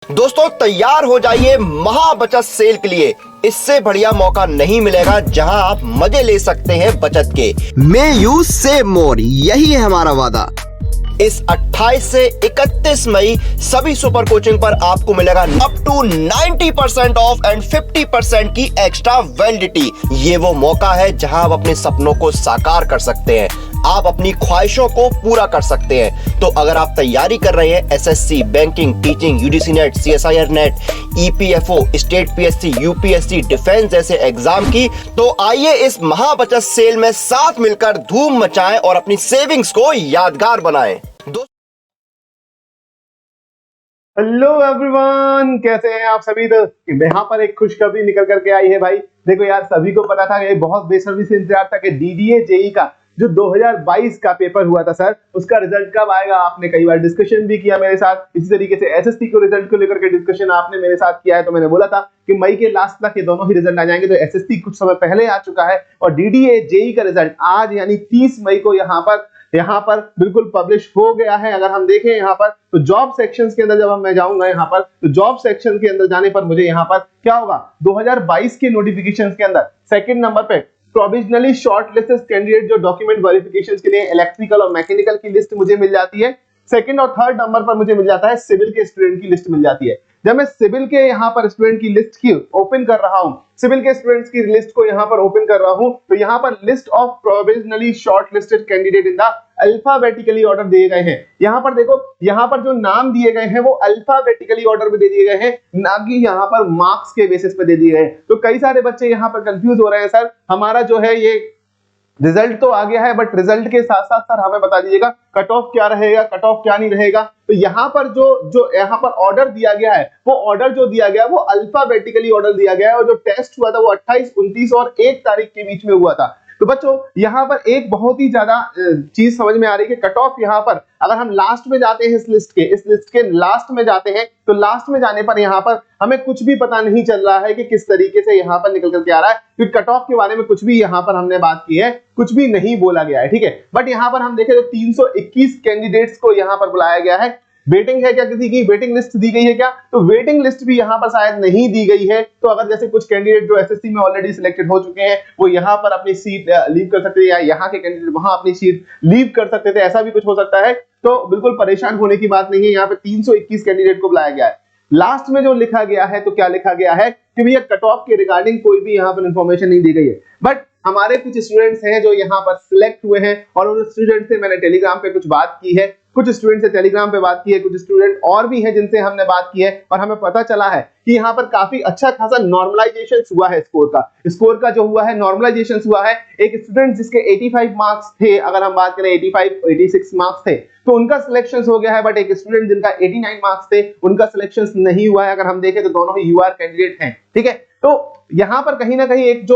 दोस्तों तैयार हो जाइए महा बचत सेल के लिए। इससे बढ़िया मौका नहीं मिलेगा जहां आप मजे ले सकते हैं बचत के। मे यू सेव मोर, यही है हमारा वादा। इस 28 से 31 मई सभी सुपर कोचिंग पर आपको मिलेगा अप टू 90% ऑफ एंड 50% की एक्स्ट्रा वैलिडिटी। ये वो मौका है जहां आप अपने सपनों को साकार कर सकते हैं, आप अपनी ख्वाहिशों को पूरा कर सकते हैं। तो अगर आप तैयारी कर रहे हैं SSC, banking, teaching, UGC net, CSIR net, EPFO, state PSC, UPSC, defence जैसे एग्जाम की, तो आइए इस महा बचत सेल में साथ मिलकर धूम मचाएं और अपनी सेविंग्स को यादगार बनाएं। हेलो एवरीवन, कैसे हैं आप सभी। तो यहाँ पर एक खुशखबरी निकल करके आई है भाई। देखो यार, सभी को पता था कि बहुत बेसब्री से इंतजार था कि डीडीए जेई का जो 2022 का पेपर हुआ था सर, उसका रिजल्ट कब आएगा। आपने कई बार डिस्कशन भी किया मेरे साथ, इसी तरीके से एसएससी को रिजल्ट को लेकर के डिस्कशन आपने मेरे साथ किया है। तो मैंने बोला था कि मई के लास्ट तक ये दोनों ही रिजल्ट आ जाएंगे। तो एसएससी कुछ समय पहले आ चुका है और डीडीए जेई का रिजल्ट आज यानी 30 मई को यहाँ पर बिल्कुल पब्लिश हो गया है। अगर हम देखें यहाँ पर तो जॉब सेक्शंस के अंदर जब मैं जाऊंगा यहाँ पर, तो जॉब सेक्शन के अंदर जाने पर मुझे यहाँ पर क्या होगा, 2022 के नोटिफिकेशंस के अंदर सेकंड नंबर पे प्रोविजनली शॉर्टलिस्टेड कैंडिडेट जो डॉक्यूमेंट वेरिफिकेशन के लिए इलेक्ट्रिकल और मैकेनिकल की लिस्ट मुझे मिल जाती है। सेकंड और थर्ड नंबर पर मुझे मिल जाता है सिविल के स्टूडेंट की लिस्ट मिल जाती है। जब मैं सिविल के यहाँ पर स्टूडेंट की लिस्ट की ओपन कर रहा हूँ, सिविल के स्टूडेंट्स की लिस्ट को यहाँ पर ओपन कर रहा हूँ, तो यहाँ पर list of provisionally shortlisted candidate in the alphabetically order दिए गए हैं। यहाँ पर देखो, यहाँ पर जो नाम दिए गए हैं वो अल्फाबेटिकली ऑर्डर में दे दिए गए हैं, ना कि यहाँ पर मार्क्स के बेसिस पे दे दिए गए हैं। तो कई सारे बच्चे यहाँ पर कंफ्यूज हो रहे हैं, सर हमारा जो है ये रिजल्ट तो आ गया है, बट रिजल्ट के साथ साथ सर हमें बता दीजिएगा कट ऑफ क्या रहेगा, कट ऑफ क्या नहीं रहेगा। तो यहाँ पर जो यहाँ पर ऑर्डर दिया गया है, वो ऑर्डर जो दिया गया है वो अल्फाबेटिकली ऑर्डर दिया गया है, और जो टेस्ट हुआ था वो 28, 29 और 1 तारीख के बीच में हुआ था। तो बच्चों यहाँ पर एक बहुत ही ज्यादा चीज समझ में आ रही है कि कट ऑफ यहाँ पर अगर हम लास्ट में जाते हैं, इस लिस्ट के लास्ट में जाते हैं, तो लास्ट में जाने पर यहाँ पर हमें कुछ भी पता नहीं चल रहा है कि किस तरीके से यहाँ पर निकल करके आ रहा है, क्योंकि कट ऑफ के बारे में कुछ भी यहाँ पर हमने बात की है, कुछ भी नहीं बोला गया है, ठीक है। बट यहाँ पर हम देखें तो 321 कैंडिडेट्स को यहाँ पर बुलाया गया है। वेटिंग है क्या, किसी की वेटिंग लिस्ट दी गई है क्या, तो वेटिंग लिस्ट भी यहाँ पर शायद नहीं दी गई है। तो अगर जैसे कुछ कैंडिडेट जो एसएससी में ऑलरेडी सिलेक्टेड हो चुके हैं, वो यहाँ पर अपनी सीट लीव कर सकते थे, या यहाँ के कैंडिडेट वहां अपनी सीट लीव कर सकते थे, ऐसा भी कुछ हो सकता है। तो बिल्कुल परेशान होने की बात नहीं है। यहाँ पे 321 कैंडिडेट को बुलाया गया है। लास्ट में जो लिखा गया है, तो क्या लिखा गया है कि भैया कट ऑफ के रिगार्डिंग कोई भी यहाँ पर इंफॉर्मेशन नहीं दी गई है। बट हमारे कुछ स्टूडेंट्स हैं जो यहाँ पर सिलेक्ट हुए हैं, और उन स्टूडेंट से मैंने टेलीग्राम पे कुछ बात की है, कुछ स्टूडेंट से टेलीग्राम पे बात की है, कुछ स्टूडेंट और भी हैं जिनसे हमने बात की है, और हमें पता चला है कि यहाँ पर काफी अच्छा खासा नॉर्मलाइजेशन हुआ है। स्कोर का जो हुआ है नॉर्मलाइजेशन हुआ है। एक स्टूडेंट जिसके 85 मार्क्स थे, अगर हम बात करें 85, 86 मार्क्स थे, तो उनका सिलेक्शन हो गया है। बट एक स्टूडेंट जिनका 89 मार्क्स थे, उनका सिलेक्शन नहीं हुआ है। अगर हम देखें तो दोनों ही यूआर कैंडिडेट हैं, ठीक है। तो यहाँ पर कहीं ना कहीं एक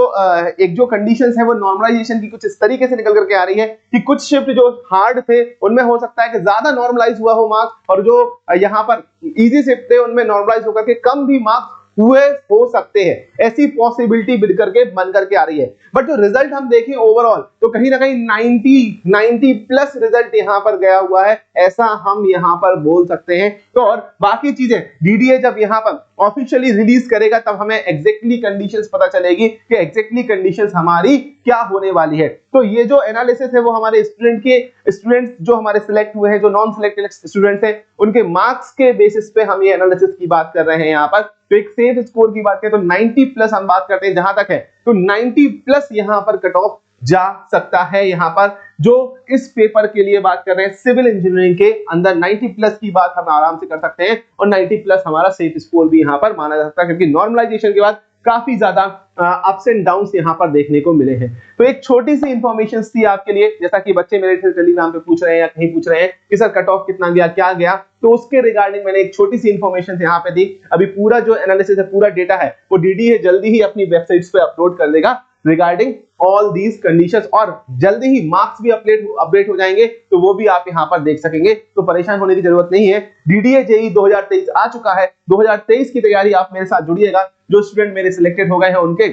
जो कंडीशंस है वो नॉर्मलाइजेशन की कुछ इस तरीके से निकल करके आ रही है कि कुछ शिफ्ट जो हार्ड थे उनमें हो सकता है कि ज्यादा नॉर्मलाइज हुआ हो मार्क्स, और जो यहाँ पर इजी शिफ्ट थे उनमें नॉर्मलाइज होकर के कम भी मार्क्स हुए हो सकते हैं। ऐसी पॉसिबिलिटी बन करके आ रही है। बट जो रिजल्ट हम देखें ओवरऑल, तो कहीं ना कहीं 90 प्लस रिजल्ट यहाँ पर गया हुआ है, ऐसा हम यहाँ पर बोल सकते हैं। तो और बाकी चीजें डीडीए जब यहाँ पर ऑफिशियली रिलीज करेगा, तब हमें एग्जैक्टली कंडीशंस पता चलेगी कि एग्जैक्टली कंडीशंस हमारी क्या होने वाली है। तो ये जो एनालिसिस है वो हमारे स्टूडेंट्स जो हमारे सिलेक्ट हुए हैं, जो नॉन सिलेक्टेड स्टूडेंट्स हैं, उनके मार्क्स के बेसिस पे हम ये एनालिसिस की बात कर रहे हैं यहाँ पर। तो एक सेफ स्कोर की बात करें तो 90 प्लस हम बात करते हैं, जहां तक है तो 90 प्लस यहाँ पर कट ऑफ जा सकता है। यहाँ पर जो इस पेपर के लिए बात कर रहे हैं सिविल इंजीनियरिंग के अंदर, 90 प्लस की बात हम आराम से कर सकते हैं, और 90 प्लस हमारा सेफ स्कोर भी यहाँ पर माना जा सकता है, क्योंकि नॉर्मलाइजेशन के बाद काफी ज्यादा अप्स एंड डाउन्स यहाँ पर देखने को मिले हैं। तो एक छोटी सी इंफॉर्मेशन थी आपके लिए, जैसा कि बच्चे मेरे से टेलीग्राम पे पूछ रहे हैं या कहीं पूछ रहे हैं कि सर कट ऑफ कितना गया, क्या गया, तो उसके रिगार्डिंग मैंने एक छोटी सी इंफॉर्मेशन यहाँ पे दी। अभी पूरा जो एनालिसिस है, पूरा डेटा है, वो डीडीए जल्दी ही अपनी वेबसाइट्स पे अपलोड कर देगा रिगार्डिंग ऑल दीज कंडीशंस, और जल्दी ही मार्क्स भी अपडेट हो जाएंगे, तो वो भी आप यहाँ पर देख सकेंगे। तो परेशान होने की जरूरत नहीं है। डीडीए जेई 2023 आ चुका है। 2023 की तैयारी आप मेरे साथ जुड़िएगा। जो स्टूडेंट मेरे सिलेक्टेड हो गए हैं उनके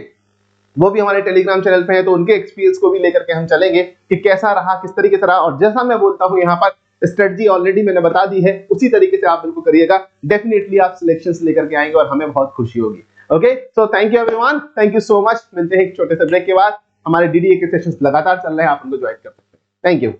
वो भी हमारे टेलीग्राम चैनल पे है, तो उनके एक्सपीरियंस को भी लेकर के हम चलेंगे कि कैसा रहा, किस तरीके से रहा। और जैसा मैं बोलता हूं यहाँ पर स्ट्रेटजी ऑलरेडी मैंने बता दी है, उसी तरीके से आप बिल्कुल करिएगा। डेफिनेटली आप सिलेक्शंस लेकर के आएंगे और हमें बहुत खुशी होगी। Okay, so thank you everyone, thank you so much. मिलते हैं एक छोटे से ब्रेक के बाद। हमारे डीडीए के सेशंस लगातार चल रहे हैं, आप उनको ज्वाइन कर सकते हैं। Thank you.